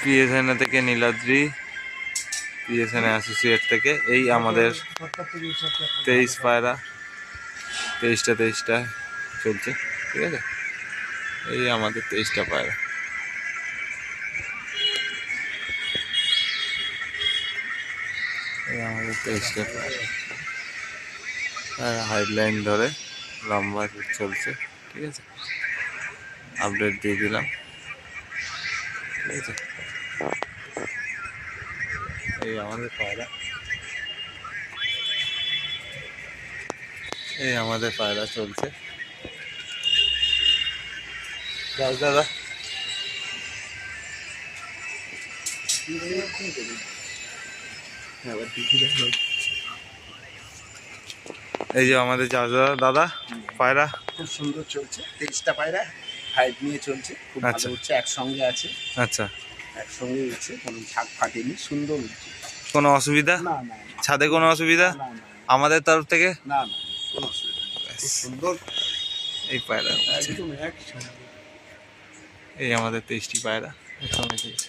পিএসএনএ থেকে নীলাদ্রি, পিএসএনএ অ্যাসোসিয়েট থেকে। এই আমাদের 23 পায়রা, 23টা চলছে, ঠিক আছে। এই আমাদের 23টা পায়রা। এই আমাদের 23টা পায়রা হাইডলাইন ধরে লম্বা চলছে, ঠিক আছে। আপডেট দিয়ে দিলাম, ঠিক আছে। এই আমাদের পায়রা, এই আমাদের পায়রা চলছে। দাদা এই যে আমাদের দাদা পায়রা খুব সুন্দর চলছে, 23টা পায়রা হাইট নিয়ে চলছে, খুব ভালো উঠছে, একসঙ্গে আছে। আচ্ছা, একসঙ্গে উঠছে, কোনো ছাদ ফাটেনি, সুন্দর উঠছে। কোনো অসুবিধা? না না, ছাদে কোনো অসুবিধা আমাদের তরফ থেকে? না না, কোনো অসুবিধা নেই, খুব সুন্দর। এই পায়রা একদম একসঙ্গে। এই আমাদের 23টি পায়রা একসঙ্গে চলছে।